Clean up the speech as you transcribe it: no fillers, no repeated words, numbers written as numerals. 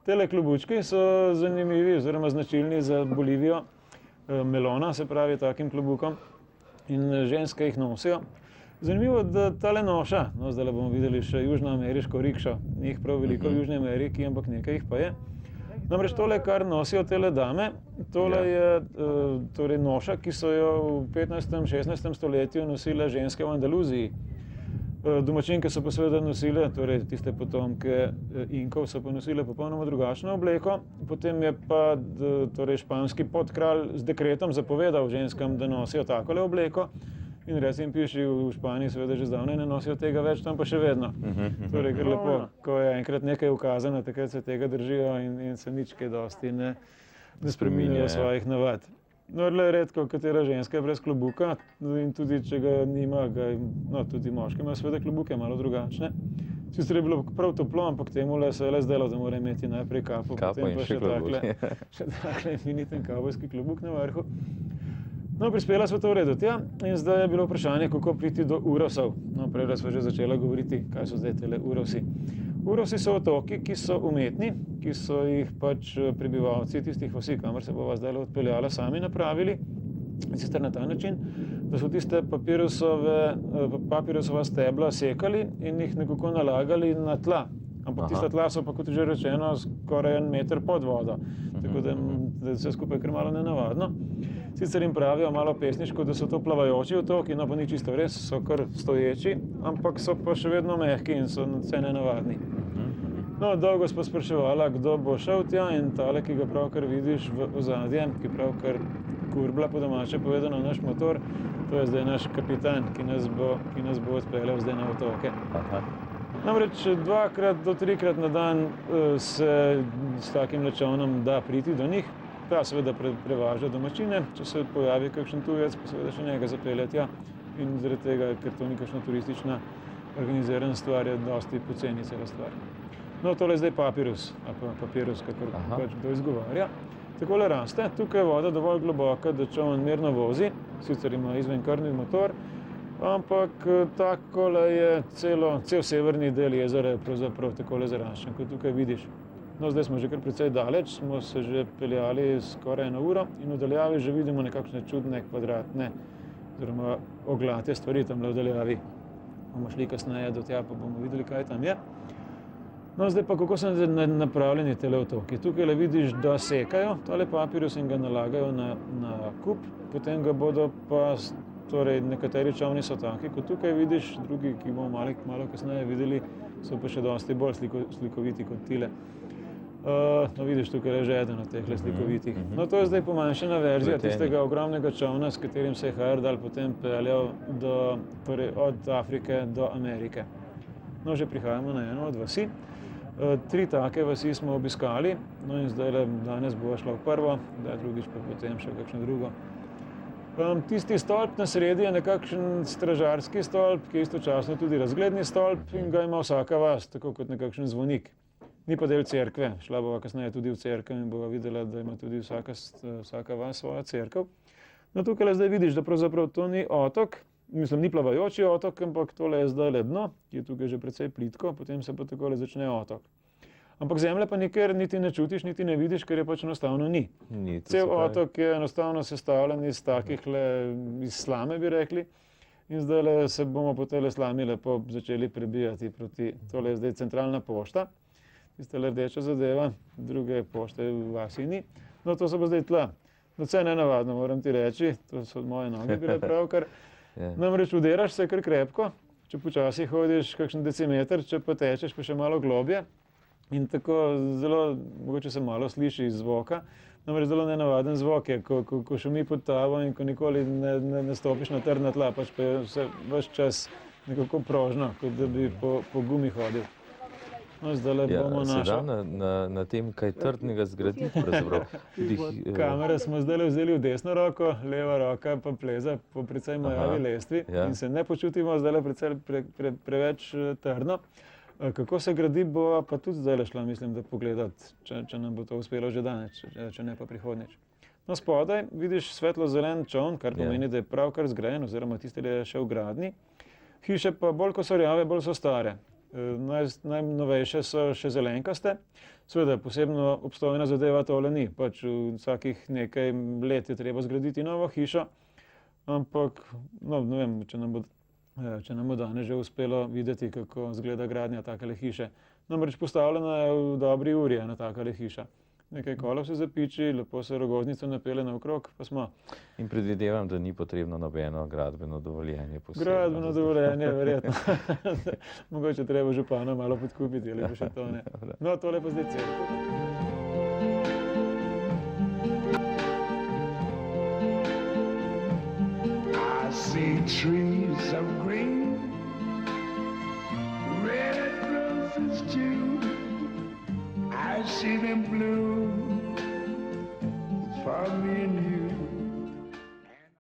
Tele klobučki so zanimivi oziroma značilni za Bolivijo, melona, se pravi takim klobukom, in ženske jih nosijo. Zanimivo, da tale noša, no zdaj bomo videli še južnoameriško rikšo, ni jih prav veliko v Južni Ameriki, ampak nekaj jih pa je. Namreč tole, kar nosijo tele dame, tole je torej noša, ki so jo v 15. 16. stoletju nosile ženske v Andaluziji. Domačinke so pa seveda nosile, torej tiste potomke Inkov so pa nosile popolnoma drugačno obleko. Potem je pa torej španski podkralj z dekretom zapovedal ženskam, da nosijo takole obleko. In res in piši, v Španiji seveda že zdavnaj ne nosijo tega več, tam pa še vedno. Torej, ker lepo, ko je enkrat nekaj ukazano, takrat se tega držijo in se nič kaj dosti ne spreminjajo svojih navad. No, le redko katera ženska je brez klobuka in tudi, če ga nima, no, tudi moški imajo seveda klobuke, malo drugačne. Sicer je bilo prav toplo, ampak temule se je le zdelo, da mora imeti najprej kapo, potem pa še takle infiniten kavbojski klobuk na vrhu. No, prispela sva to v redu tja in zdaj je bilo vprašanje, kako priti do Urosov. No, prej sva že začela govoriti, kaj so zdaj tele Urosi. Urosi so otoki, ki so umetni, ki so jih pač prebivalci tistih vasi, kamor se bova zdaj odpeljala, sami napravili. Sicer na ta način, da so tiste papirusova stebla sekali in jih nekako nalagali na tla. Ampak tista tla so pa, kot že rečeno, skoraj 1 meter pod vodo. Tako da je vse skupaj kar malo nenavadno. Sicer jim pravijo malo pesniško, da so to plavajoči otoki, no pa ni čisto res, so kar stoječi, ampak so pa še vedno mehki in so vse nenavadni. No, dolgo smo spraševala, kdo bo šel tja in tale, ki ga pravkar vidiš v ozadje, ki pravkar kurbla po domače povedano naš motor, to je zdaj naš kapitan, ki nas bo odpeljal zdaj na otoke. Namreč 2-krat do 3-krat na dan se s takim lečovnom da priti do njih. Ta seveda prevaža domačine, če se pojavi kakšen tujec, pa seveda še njega zapelje tja. In zaradi tega, ker to ni kakšna turistična organizirana stvar, je dosti poceni cela stvar. No, tole je zdaj papirus, ali pa papirus, kakor pač kdo izgovarja. Takole raste, tukaj je voda dovolj globoka, da čoln mirno vozi, sicer ima izvenkrvni motor, ampak takole je cel severni del jezera je pravzaprav takole zaraščen, kot tukaj vidiš. No, zdaj smo že kar precej daleč, smo se že peljali skoraj 1 uro in v daljavi že vidimo nekakšne čudne kvadratne oziroma oglate stvari tamle v daljavi. Bomo šli kasneje do tja, pa bomo videli, kaj tam je. No, zdaj pa kako so napravljeni tele otoki. Tukaj le vidiš, da sekajo tale papirus in ga nalagajo na kup, potem ga bodo pa, torej nekateri čolni so taki, kot tukaj vidiš, drugi, ki bomo malo kasneje videli, so pa še dosti bolj slikoviti kot tile. No, vidiš, tukaj je že eden od tehle slikovitih. No, to je zdaj pomanjšana verzija tistega ogromnega čolna, s katerim se je Heyerdahl potem peljal od Afrike do Amerike. No, že prihajamo na eno od vasi. 3 take vasi smo obiskali, no in zdaj danes bova šla v prvo, drugič pa potem še kakšno drugo. Tisti stolp na sredi je nekakšen stražarski stolp, ki je istočasno tudi razgledni stolp in ga ima vsaka vas, tako kot nekakšen zvonik. Ni pa del cerkve, šla bova kasneje tudi v cerkev in bova videla, da ima tudi vsaka vas svojo cerkev. No, tukaj zdaj vidiš, da pravzaprav to ni otok, mislim, ni plavajoči otok, ampak tole je zdaj dno, ki je tukaj že precej plitko, potem se pa takole začne otok. Ampak zemlje pa nikjer niti ne čutiš, niti ne vidiš, ker je pač enostavno ni. Cel otok je enostavno sestavljen iz iz slame, bi rekli, in zdaj se bomo po tele slami lepo začeli prebijati proti, tole je zdaj centralna pošta, tista rdeča zadeva, druge pošte v vasi ni. No, to so pa zdaj tla. Vse nenavadno, moram ti reči, to so moje noge bile pravkar. Namreč udiraš se kar krepko, če počasi hodiš kakšen decimeter, če pa tečeš pa še malo globje. In tako zelo, mogoče se malo sliši iz zvoka, namreč zelo nenavaden zvok je, ko šumi pod tavo in ko nikoli ne stopiš na trdna tla, pač pa je vse ves čas nekako prožno, kot da bi po gumi hodil. No, zdajle bomo se da na tem kaj trdnega zgraditi pravzaprav? Kamere smo zdajle vzeli v desno roko, leva roka pa pleza po precej majavi lestvi in se ne počutimo zdajle preveč trdno. Kako se gradi, bova pa tudi zdajle šla, mislim, da pogledati, če nam bo to uspelo že danes, če ne pa prihodnjič. No, spodaj vidiš svetlo-zelen čoln, kar pomeni, da je pravkar zgrajen, oziroma tisti je še v gradnji. Hiše pa bolj ko so rjave, bolj so stare. Najnovejše so še zelenkaste. Seveda, posebno obstojna zadeva tole ni. Pač vsakih nekaj let je treba zgraditi novo hišo, ampak no, ne vem, če nam bo danes že uspelo videti, kako izgleda gradnja takele hiše. Namreč postavljena je v dobri uri ena takele hiša. Nekaj kolov se zapiči, lepo se rogoznico napelje naokrog, pa smo. In predvidevam, da ni potrebno nobeno gradbeno dovoljenje posebno. Gradbeno dovoljenje, verjetno. Mogoče treba župana malo podkupiti, ali pa še to ne. No, tole pa zdaj cel. I see trees